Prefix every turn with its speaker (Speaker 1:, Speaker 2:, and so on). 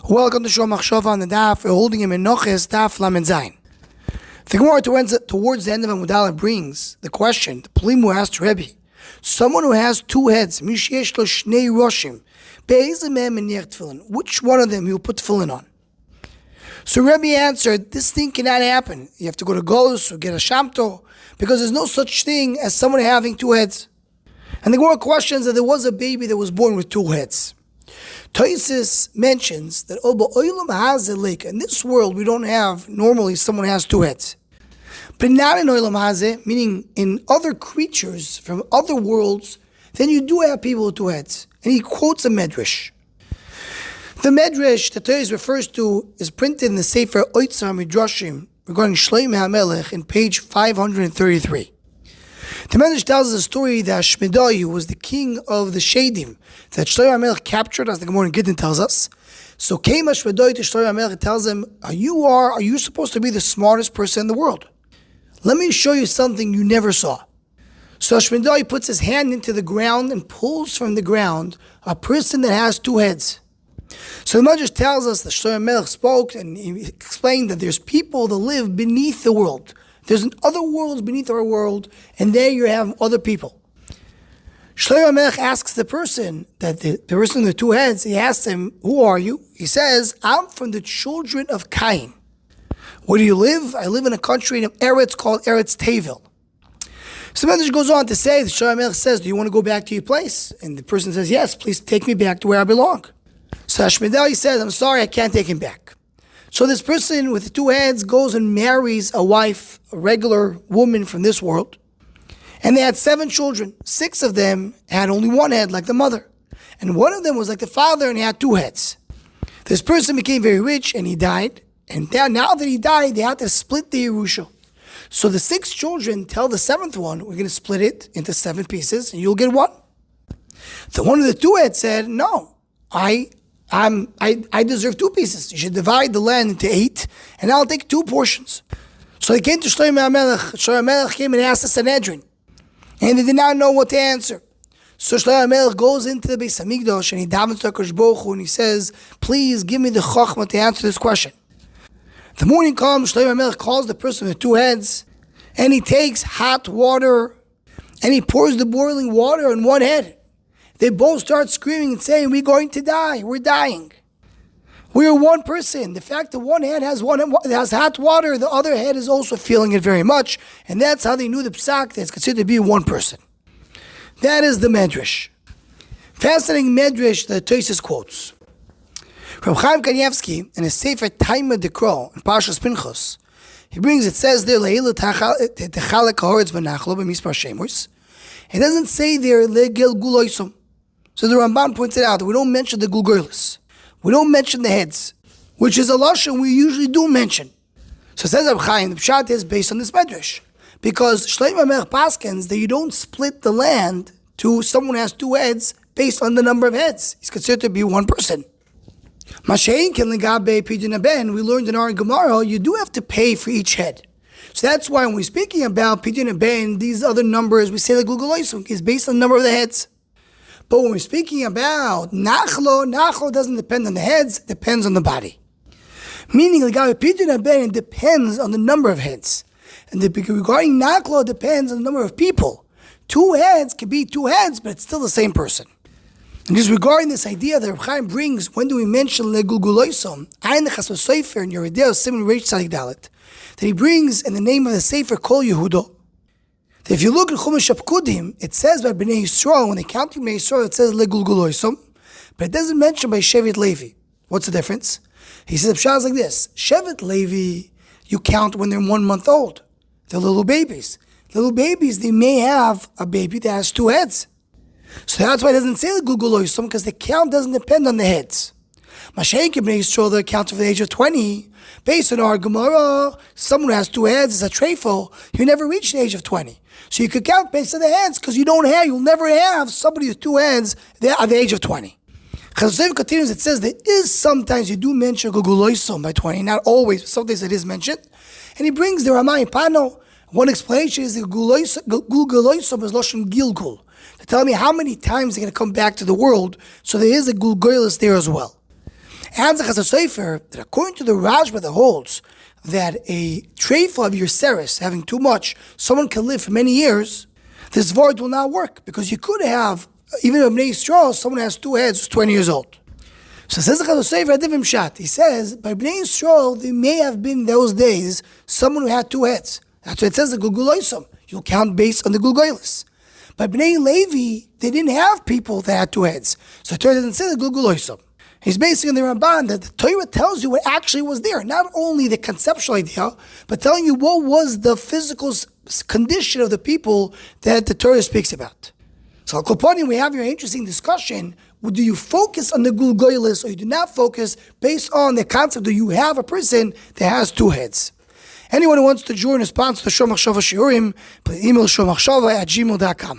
Speaker 1: Welcome to Shor Machshava on the Daf. We're holding him in Menachos, Daf Lamed Zayin. The Gemara towards the end of Amud brings the question, the Polimu asked Rebbe, someone who has two heads, Mishesh lo shnei roshim, be'ezeh mehem meniach tefillin, which one of them he will put tefillin on? So Rebbe answered, this thing cannot happen. You have to go to Golos or get a Shamto, because there's no such thing as someone having two heads. And the Gemara questions that there was a baby that was born with two heads. Toisis mentions that in this world we don't have normally someone has two heads, but not in Olam Hazeh, meaning in other creatures from other worlds, then you do have people with two heads. And he quotes a Medrash. The Medrash that Toisis refers to is printed in the Sefer Oitzar Midrashim regarding Shlomo HaMelech in page 533. The Medrash tells us a story that Shmedai, who was the king of the Shadim, that Shlomo HaMelech captured, as the Gemara in Gittin tells us. So came Shmedai to Shlomo HaMelech and tells him, are you supposed to be the smartest person in the world? Let me show you something you never saw. So Shmedai puts his hand into the ground and pulls from the ground a person that has two heads. So the Medrash tells us that Shlomo HaMelech spoke and he explained that there's people that live beneath the world. There's other worlds beneath our world, and there you have other people. Shlomo HaMelech asks the person, the person with the two heads, he asks him, who are you? He says, I'm from the children of Cain. Where do you live? I live in a country in Eretz called Eretz Tevel. So the Medrash goes on to say, the Shlomo HaMelech says, do you want to go back to your place? And the person says, yes, please take me back to where I belong. So Shmedai says, I'm sorry, I can't take him back. So this person with the two heads goes and marries a wife, a regular woman from this world. And they had 7 children. 6 of them had only one head, like the mother. And one of them was like the father, and he had 2 heads. This person became very rich, and he died. And now that he died, they had to split the Yerusha. So the 6 children tell the 7th one, we're going to split it into 7 pieces, and you'll get one. The one with the 2 heads said, no, I deserve 2 pieces. You should divide the land into 8, and I'll take 2 portions. So they came to Shlomo HaMelech. Shlomo HaMelech came and asked the Sanhedrin, and they did not know what to answer. So Shlomo HaMelech goes into the Beis Hamikdash, and he davens to HaKadosh Baruch Hu, and he says, please give me the chokhmah to answer this question. The morning comes, Shlomo HaMelech calls the person with 2 heads, and he takes hot water, and he pours the boiling water on one head. They both start screaming and saying, we're going to die, we're dying. We're one person. The fact that one head has hot water, the other head is also feeling it very much, and that's how they knew the psak that it's considered to be one person. That is the Medrash. Fascinating Medrash that Toises quotes. From Chaim Kanievsky, in his Sefer Taima Dekro, in Parshas Pinchos, he brings, it says there, Le'ilu techalek ha'oretz v'nachlo b'mispar shemos. It doesn't say there, Le'gel guloisom. So the Ramban pointed out that we don't mention the gulgoylis. We don't mention the heads, which is a lashon we usually do mention. So it says Reb Chaim, the pshat is based on this medrash, because Shlomo HaMelech paskins that you don't split the land to someone who has 2 heads based on the number of heads. He's considered to be one person. Mashein ken legabe pidyon haben. We learned in our Gemara, you do have to pay for each head. So that's why when we're speaking about pidyon haben, these other numbers, we say the gulgoylis is based on the number of the heads. But when we're speaking about nachlo doesn't depend on the heads, it depends on the body. Meaning, it depends on the number of heads. And regarding nachlo, it depends on the number of people. 2 heads can be 2 heads, but it's still the same person. And just regarding this idea that Reb Chaim brings, when do we mention legulguloisom? Ayin nechas v'sofer in Yerideo Siman Reish Tzadik Dalet, that he brings in the name of the Sefer Kol Yehudo. If you look at Chumash Apkudim, it says by Bnei Yisrael, when they count Bnei Yisrael, it says legulguloisom, but it doesn't mention by Shevet Levi. What's the difference? He says, Pshaz like this, Shevet Levi, you count when they're 1 month old. They're little babies. Little babies, they may have a baby that has 2 heads. So that's why it doesn't say legulguloisom, because the count doesn't depend on the heads. Mashiach Bnei Yisrael, the count of the age of 20, based on our Gemara, someone who has 2 heads is a treifel, you never reach the age of 20. So you could count based on the heads, because you'll never have somebody with 2 heads at the age of 20. Chazal continues, it says there is sometimes you do mention gulguloisom by 20, not always, but sometimes it is mentioned. And he brings the Ramai Pano. One explanation is the gulguloisom is Lashon Gilgul. To tell me how many times they're going to come back to the world, so there is a gulgulis there as well. And the Chazal Sofer, that according to the Rashba that holds that a treifa of your seris, having too much, someone can live for many years, this vort will not work, because you could have, even if Bnei Yisrael, someone has two heads who's 20 years old. So says the Chazal Sofer Adivim Shat. He says, by Bnei Yisrael, there may have been in those days someone who had two heads. That's why it says the Gulguloisom. You'll count based on the Gulgoilis. By Bnei Levi, they didn't have people that had two heads. So the Torah doesn't say the Gulguloisom. He's basing on the Ramban that the Torah tells you what actually was there. Not only the conceptual idea, but telling you what was the physical condition of the people that the Torah speaks about. So Al Kopanim, we have here an interesting discussion. Do you focus on the Gulgoilis or you do not focus based on the concept that you have a person that has two heads? Anyone who wants to join or sponsor the Shomachshava Shiurim, please email shomachshava@gmail.com.